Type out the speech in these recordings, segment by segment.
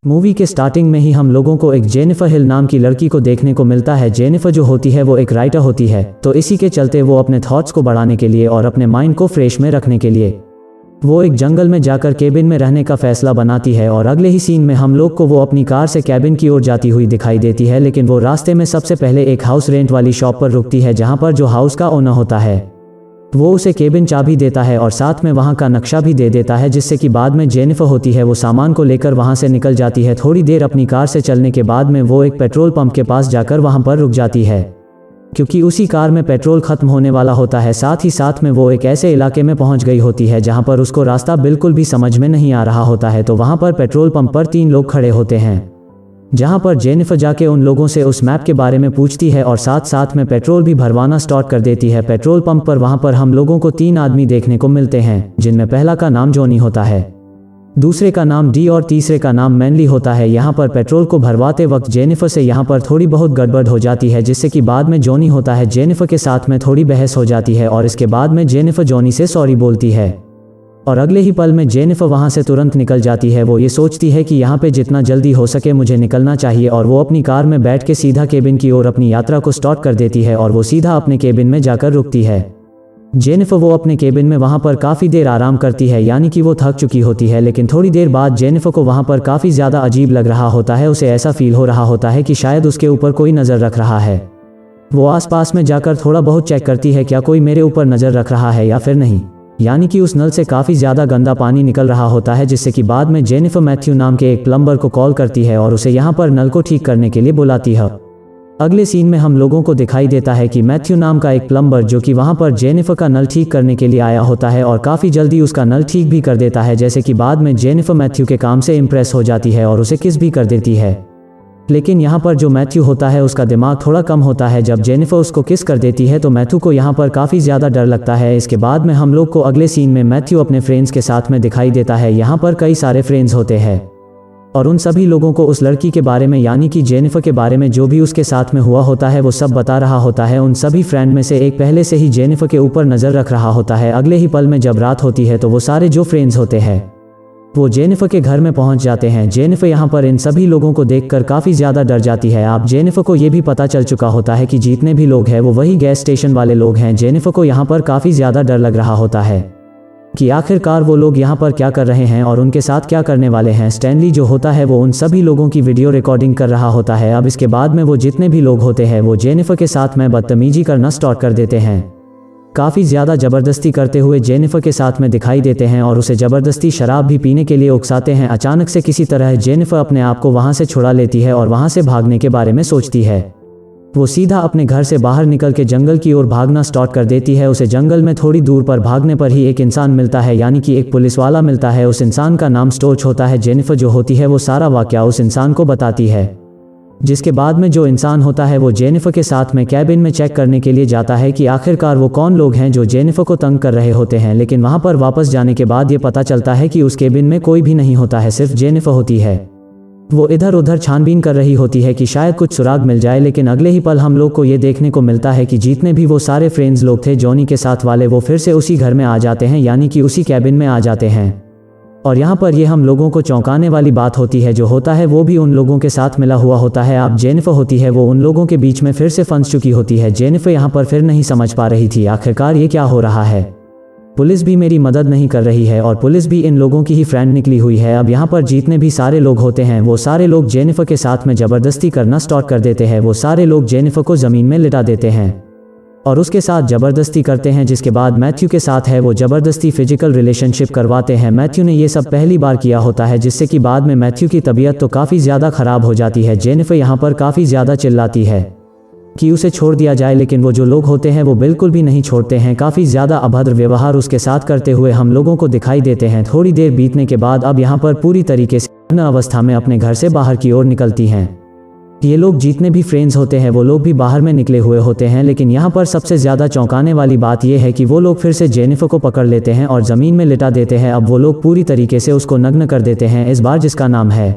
Movie के starting में ही हम लोगों को एक जेनिफर हिल नाम की लड़की को देखने को मिलता है। जेनिफर जो होती है वो एक राइटर होती है, तो इसी के चलते वो अपने थॉट्स को बढ़ाने के लिए और अपने माइंड को फ्रेश में रखने के लिए वो एक जंगल में जाकर केबिन में रहने का फैसला बनाती है। और अगले ही सीन में हम लोग को वो अपनी कार से केबिन की ओर जाती हुई दिखाई देती है, लेकिन वो रास्ते में सबसे पहले एक हाउस रेंट वाली शॉप पर रुकती है, जहां पर जो हाउस का ओनर होता है वो उसे केबिन चाबी देता है और साथ में वहां का नक्शा भी दे देता है, जिससे कि बाद में जेनिफर होती है वो सामान को लेकर वहां से निकल जाती है। थोड़ी देर अपनी कार से चलने के बाद में वो एक पेट्रोल पंप के पास जाकर वहां पर रुक जाती है, क्योंकि उसी कार में पेट्रोल खत्म होने वाला होता है। साथ ही साथ में वो एक ऐसे इलाके में पहुंच गई होती है जहां पर उसको रास्ता बिल्कुल भी समझ में नहीं आ रहा होता है। तो वहां पर पेट्रोल पंप पर 3 लोग खड़े होते हैं, जहां पर जेनिफर जाके उन लोगों से उस मैप के बारे में पूछती है और साथ साथ में पेट्रोल भी भरवाना स्टार्ट कर देती है। पेट्रोल पंप पर वहां पर हम लोगों को 3 आदमी देखने को मिलते हैं, जिनमें पहला का नाम जॉनी होता है, दूसरे का नाम डी और तीसरे का नाम मैनली होता है। यहाँ पर पेट्रोल को भरवाते वक्त जेनिफर से यहाँ पर थोड़ी बहुत गड़बड़ हो जाती है, जिससे कि बाद में जॉनी होता है जेनिफर के साथ में थोड़ी बहस हो जाती है और इसके बाद में जेनिफर जॉनी से सॉरी बोलती है और अगले ही पल में जेनिफर वहाँ से तुरंत निकल जाती है। वो ये सोचती है कि यहाँ पे जितना जल्दी हो सके मुझे निकलना चाहिए और वो अपनी कार में बैठ के सीधा केबिन की ओर अपनी यात्रा को स्टार्ट कर देती है और वो सीधा अपने केबिन में जाकर रुकती है। जेनिफर वो अपने केबिन में वहाँ पर काफ़ी देर आराम करती है, यानी कि वो थक चुकी होती है। लेकिन थोड़ी देर बाद जेनिफर को वहाँ पर काफ़ी ज़्यादा अजीब लग रहा होता है। उसे ऐसा फील हो रहा होता है कि शायद उसके ऊपर कोई नज़र रख रहा है। वो आसपास में जाकर थोड़ा बहुत चेक करती है क्या कोई मेरे ऊपर नज़र रख रहा है या फिर नहीं, यानी कि उस नल से काफ़ी ज़्यादा गंदा पानी निकल रहा होता है, जिससे कि बाद में जेनिफर मैथ्यू नाम के एक प्लम्बर को कॉल करती है और उसे यहाँ पर नल को ठीक करने के लिए बुलाती है। अगले सीन में हम लोगों को दिखाई देता है कि मैथ्यू नाम का एक प्लम्बर जो कि वहाँ पर जेनिफर का नल ठीक करने के लिए आया होता है और काफ़ी जल्दी उसका नल ठीक भी कर देता है, जैसे कि बाद में जेनिफर मैथ्यू के काम से इम्प्रेस हो जाती है और उसे किस भी कर देती है। लेकिन यहाँ पर जो मैथ्यू होता है उसका दिमाग थोड़ा कम होता है। जब जेनिफर उसको किस कर देती है तो मैथ्यू को यहाँ पर काफ़ी ज़्यादा डर लगता है। इसके बाद में हम लोग को अगले सीन में मैथ्यू अपने फ्रेंड्स के साथ में दिखाई देता है। यहाँ पर कई सारे फ्रेंड्स होते हैं और उन सभी लोगों को उस लड़की के बारे में, यानी कि जेनिफर के बारे में जो भी उसके साथ में हुआ होता है वो सब बता रहा होता है। उन सभी फ्रेंड में से एक पहले से ही जेनिफर के ऊपर नज़र रख रहा होता है। अगले ही पल में जब रात होती है तो वो सारे जो फ्रेंड्स होते हैं वो जेनिफर के घर में पहुंच जाते हैं। जेनिफर यहाँ पर इन सभी लोगों को देखकर काफ़ी ज़्यादा डर जाती है। आप जेनिफर को ये भी पता चल चुका होता है कि जितने भी लोग हैं वो वही गैस स्टेशन वाले लोग हैं। जेनिफर को यहाँ पर काफ़ी ज़्यादा डर लग रहा होता है कि आखिरकार वो लोग यहाँ पर क्या कर रहे हैं और उनके साथ क्या करने वाले हैं। स्टैनली जो होता है वो उन सभी लोगों की वीडियो रिकॉर्डिंग कर रहा होता है। अब इसके बाद में वो जितने भी लोग होते हैं वो जेनिफर के साथ में बदतमीजी करना स्टार्ट कर देते हैं, काफ़ी ज़्यादा ज़बरदस्ती करते हुए जेनिफर के साथ में दिखाई देते हैं और उसे ज़बरदस्ती शराब भी पीने के लिए उकसाते हैं। अचानक से किसी तरह जेनिफर अपने आप को वहाँ से छुड़ा लेती है और वहाँ से भागने के बारे में सोचती है। वो सीधा अपने घर से बाहर निकल के जंगल की ओर भागना स्टार्ट कर देती है। उसे जंगल में थोड़ी दूर पर भागने पर ही एक इंसान मिलता है, यानी कि एक पुलिस वाला मिलता है। उस इंसान का नाम स्टोर्च होता है। जेनिफर जो होती है वो सारा वाकया उस इंसान को बताती है, जिसके बाद में जो इंसान होता है वो जेनिफर के साथ में कैबिन में चेक करने के लिए जाता है कि आखिरकार वो कौन लोग हैं जो जेनिफर को तंग कर रहे होते हैं। लेकिन वहाँ पर वापस जाने के बाद ये पता चलता है कि उस केबिन में कोई भी नहीं होता है, सिर्फ जेनिफर होती है। वो इधर उधर छानबीन कर रही होती है कि शायद कुछ सुराग मिल जाए, लेकिन अगले ही पल हम लोग को ये देखने को मिलता है कि जितने भी वो सारे फ्रेंड्स लोग थे जॉनी के साथ वाले वो फिर से उसी घर में आ जाते हैं, यानी कि उसी कैबिन में आ जाते हैं। और यहाँ पर ये हम लोगों को चौंकाने वाली बात होती है, जो होता है वो भी उन लोगों के साथ मिला हुआ होता है। अब जेनिफर होती है वो उन लोगों के बीच में फिर से फंस चुकी होती है। जेनिफर यहाँ पर फिर नहीं समझ पा रही थी आखिरकार ये क्या हो रहा है। पुलिस भी मेरी मदद नहीं कर रही है और पुलिस भी इन लोगों की ही फ्रेंड निकली हुई है। अब यहाँ पर जितने भी सारे लोग होते हैं वो सारे लोग जेनिफर के साथ में ज़बरदस्ती करना स्टार्ट कर देते हैं। वो सारे लोग जेनिफर को ज़मीन में लिटा देते हैं और उसके साथ ज़बरदस्ती करते हैं, जिसके बाद मैथ्यू के साथ है वो ज़बरदस्ती फिजिकल रिलेशनशिप करवाते हैं। मैथ्यू ने ये सब पहली बार किया होता है, जिससे कि बाद में मैथ्यू की तबीयत तो काफ़ी ज़्यादा ख़राब हो जाती है। जेनिफर यहाँ पर काफ़ी ज़्यादा चिल्लाती है कि उसे छोड़ दिया जाए, लेकिन वो जो लोग होते हैं वो बिल्कुल भी नहीं छोड़ते हैं। काफ़ी ज़्यादा अभद्र व्यवहार उसके साथ करते हुए हम लोगों को दिखाई देते हैं। थोड़ी देर बीतने के बाद अब यहाँ पर पूरी तरीके से पूर्ण अवस्था में अपने घर से बाहर की ओर निकलती हैं। ये लोग जितने भी फ्रेंड्स होते हैं वो लोग भी बाहर में निकले हुए होते हैं, लेकिन यहाँ पर सबसे ज़्यादा चौंकाने वाली बात यह है कि वो लोग फिर से जेनिफर को पकड़ लेते हैं और ज़मीन में लिटा देते हैं। अब वो लोग पूरी तरीके से उसको नग्न कर देते हैं, इस बार जिसका नाम है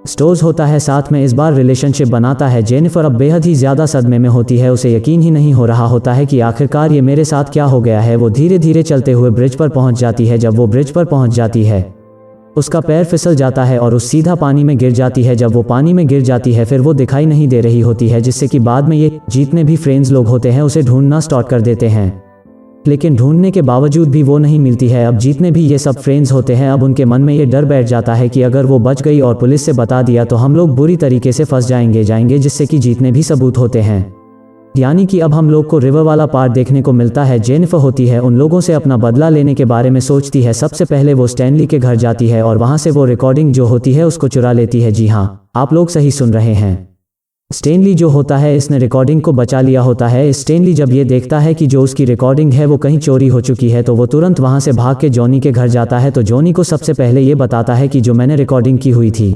स्टोर्स होता है। साथ में इस बार रिलेशनशिप बनाता है। जेनिफर अब बेहद ही ज़्यादा सदमे में होती है। उसे यकीन ही नहीं हो रहा होता है कि आखिरकार ये मेरे साथ क्या हो गया है। वो धीरे धीरे चलते हुए ब्रिज पर पहुंच जाती है। जब वो ब्रिज पर पहुंच जाती है उसका पैर फिसल जाता है और उस सीधा पानी में गिर जाती है। जब वो पानी में गिर जाती है फिर वो दिखाई नहीं दे रही होती है, जिससे कि बाद में ये जितने भी फ्रेंड्स लोग होते हैं उसे ढूंढना स्टार्ट कर देते हैं। लेकिन ढूंढने के बावजूद भी वो नहीं मिलती है। अब जितने भी ये सब फ्रेंड्स होते हैं अब उनके मन में ये डर बैठ जाता है कि अगर वो बच गई और पुलिस से बता दिया तो हम लोग बुरी तरीके से फंस जाएंगे, जिससे कि जितने भी सबूत होते हैं। यानी कि अब हम लोग को रिवर वाला पार्ट देखने को मिलता है। जेनिफर होती है उन लोगों से अपना बदला लेने के बारे में सोचती है। सबसे पहले वो स्टैनली के घर जाती है और वहाँ से वो रिकॉर्डिंग जो होती है उसको चुरा लेती है। जी हाँ, आप लोग सही सुन रहे हैं। स्टैनली जो होता है इसने रिकॉर्डिंग को बचा लिया होता है। स्टैनली जब ये देखता है कि जो उसकी रिकॉर्डिंग है वो कहीं चोरी हो चुकी है तो वो तुरंत वहाँ से भाग के जॉनी के घर जाता है। तो जॉनी को सबसे पहले ये बताता है कि जो मैंने रिकॉर्डिंग की हुई थी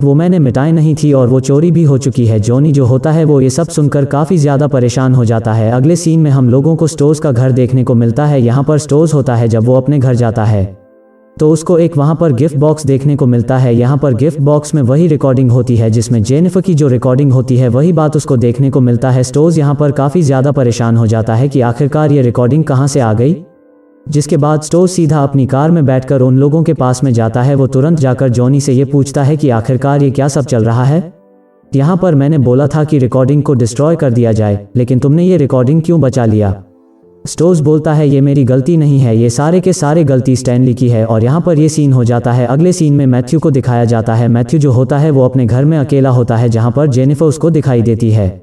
वो मैंने मिटाई नहीं थी और वो चोरी भी हो चुकी है। जॉनी जो होता है वो ये सब सुनकर काफ़ी ज़्यादा परेशान हो जाता है। अगले सीन में हम लोगों को स्टोर्स का घर देखने को मिलता है। यहाँ पर स्टोर्स होता है जब वो अपने घर जाता है तो उसको एक वहाँ पर गिफ्ट बॉक्स देखने को मिलता है। यहाँ पर गिफ्ट बॉक्स में वही रिकॉर्डिंग होती है जिसमें जेनिफर की जो रिकॉर्डिंग होती है वही बात उसको देखने को मिलता है। स्टोर्स यहाँ पर काफ़ी ज़्यादा परेशान हो जाता है कि आखिरकार ये रिकॉर्डिंग कहाँ से आ गई। जिसके बाद स्टोर्स सीधा अपनी कार में बैठकर उन लोगों के पास में जाता है। वो तुरंत जाकर जॉनी से ये पूछता है कि आखिरकार ये क्या सब चल रहा है। यहाँ पर मैंने बोला था कि रिकॉर्डिंग को डिस्ट्रॉय कर दिया जाए, लेकिन तुमने ये रिकॉर्डिंग क्यों बचा लिया। स्टोर्स बोलता है ये मेरी गलती नहीं है, ये सारे के सारे गलती स्टैनली की है। और यहाँ पर ये सीन हो जाता है। अगले सीन में मैथ्यू को दिखाया जाता है। मैथ्यू जो होता है वो अपने घर में अकेला होता है जहाँ पर जेनिफर उसको दिखाई देती है।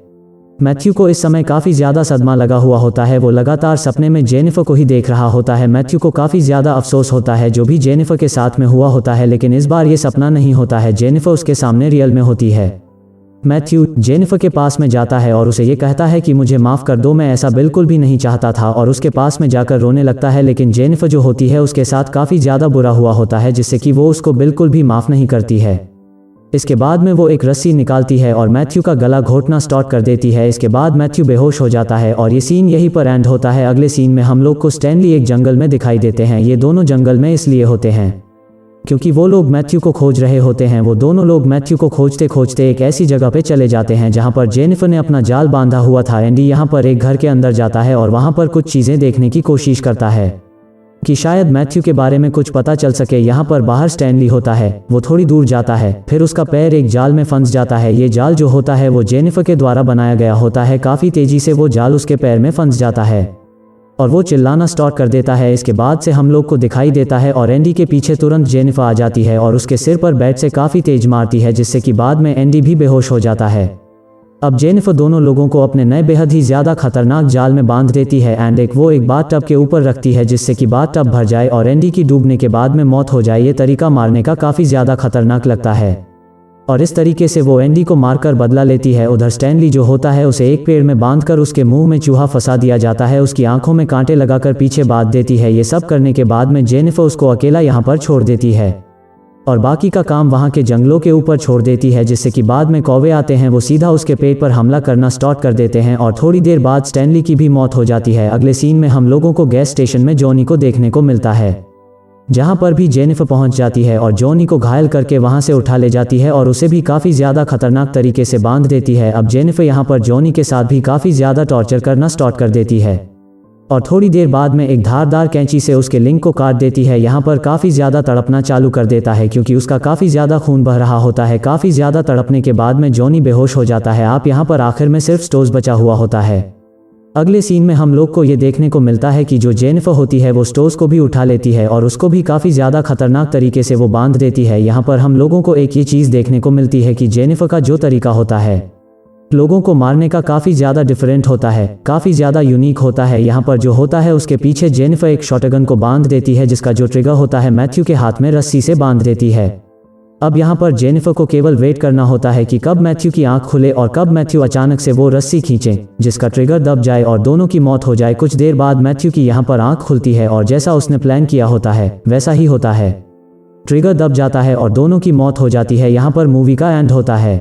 मैथ्यू को इस समय काफ़ी ज़्यादा सदमा लगा हुआ होता है। वो लगातार सपने में जेनिफर को ही देख रहा होता है। मैथ्यू को काफ़ी ज़्यादा अफसोस होता है जो भी जेनिफर के साथ में हुआ होता है, लेकिन इस बार ये सपना नहीं होता है, जेनिफर उसके सामने रियल में होती है। मैथ्यू जेनिफर के पास में जाता है और उसे ये कहता है कि मुझे माफ़ कर दो, मैं ऐसा बिल्कुल भी नहीं चाहता था, और उसके पास में जाकर रोने लगता है। लेकिन जेनिफर जो होती है उसके साथ काफ़ी ज़्यादा बुरा हुआ होता है, जिससे कि वो उसको बिल्कुल भी माफ़ नहीं करती है। इसके बाद में वो एक रस्सी निकालती है और मैथ्यू का गला घोटना स्टार्ट कर देती है। इसके बाद मैथ्यू बेहोश हो जाता है और ये सीन यहीं पर एंड होता है। अगले सीन में हम लोग को स्टैनली एक जंगल में दिखाई देते हैं। ये दोनों जंगल में इसलिए होते हैं क्योंकि वो लोग मैथ्यू को खोज रहे होते हैं। वो दोनों लोग मैथ्यू को खोजते खोजते एक ऐसी जगह पे चले जाते हैं जहाँ पर जेनिफर ने अपना जाल बांधा हुआ था। एंडी यहाँ पर एक घर के अंदर जाता है और वहाँ पर कुछ चीज़ें देखने की कोशिश करता है कि शायद मैथ्यू के बारे में कुछ पता चल सके। यहाँ पर बाहर स्टैनली होता है। वो थोड़ी दूर जाता है, फिर उसका पैर एक जाल में फंस जाता है। ये जाल जो होता है वो जेनिफर के द्वारा बनाया गया होता है। काफ़ी तेज़ी से वो जाल उसके पैर में फंस जाता है और वो चिल्लाना स्टार्ट कर देता है। इसके बाद से हम लोग को दिखाई देता है और एंडी के पीछे तुरंत जेनिफर आ जाती है और उसके सिर पर बैट से काफ़ी तेज मारती है, जिससे कि बाद में एंडी भी बेहोश हो जाता है। अब जेनिफर दोनों लोगों को अपने नए बेहद ही ज़्यादा खतरनाक जाल में बांध देती है एंड वो एक बाथ टब के ऊपर रखती है, जिससे कि बाथ टब भर जाए और एंडी की डूबने के बाद में मौत हो जाए। ये तरीका मारने का काफ़ी ज़्यादा खतरनाक लगता है और इस तरीके से वो एंडी को मारकर बदला लेती है। उधर स्टैनली जो होता है उसे एक पेड़ में बांधकर उसके मुंह में चूहा फंसा दिया जाता है, उसकी आंखों में कांटे लगाकर पीछे बांध देती है। ये सब करने के बाद में जेनिफर उसको अकेला यहाँ पर छोड़ देती है और बाकी का काम वहाँ के जंगलों के ऊपर छोड़ देती है, जिससे कि बाद में कौवे आते हैं। वो सीधा उसके पेट पर हमला करना स्टार्ट कर देते हैं और थोड़ी देर बाद स्टैनली की भी मौत हो जाती है। अगले सीन में हम लोगों को गैस स्टेशन में जॉनी को देखने को मिलता है, जहाँ पर भी जेनिफर पहुँच जाती है और जॉनी को घायल करके वहाँ से उठा ले जाती है और उसे भी काफ़ी ज़्यादा खतरनाक तरीके से बांध देती है। अब जेनिफर यहाँ पर जॉनी के साथ भी काफ़ी ज़्यादा टॉर्चर करना स्टार्ट कर देती है और थोड़ी देर बाद में एक धारदार कैंची से उसके लिंग को काट देती है। यहाँ पर काफ़ी ज़्यादा तड़पना चालू कर देता है क्योंकि उसका काफ़ी ज़्यादा खून बह रहा होता है। काफ़ी ज़्यादा तड़पने के बाद में जॉनी बेहोश हो जाता है। आप यहाँ पर आखिर में सिर्फ स्टोर्स बचा हुआ होता है। अगले सीन में हम लोग को ये देखने को मिलता है कि जो जेनिफर होती है वो स्टोर्स को भी उठा लेती है और उसको भी काफ़ी ज़्यादा खतरनाक तरीके से वो बांध देती है। यहाँ पर हम लोगों को एक ये चीज़ देखने को मिलती है कि जेनिफर का जो तरीका होता है लोगों को मारने का काफ़ी ज़्यादा डिफरेंट होता है, काफ़ी ज़्यादा यूनिक होता है। यहाँ पर जो होता है उसके पीछे जेनिफर एक शॉटगन को बांध देती है, जिसका जो ट्रिगर होता है मैथ्यू के हाथ में रस्सी से बांध देती है। अब यहाँ पर जेनिफर को केवल वेट करना होता है कि कब मैथ्यू की आंख खुले और कब मैथ्यू अचानक से वो रस्सी खींचे, जिसका ट्रिगर दब जाए और दोनों की मौत हो जाए। कुछ देर बाद मैथ्यू की यहाँ पर आंख खुलती है और जैसा उसने प्लान किया होता है वैसा ही होता है। ट्रिगर दब जाता है और दोनों की मौत हो जाती है। यहाँ पर मूवी का एंड होता है।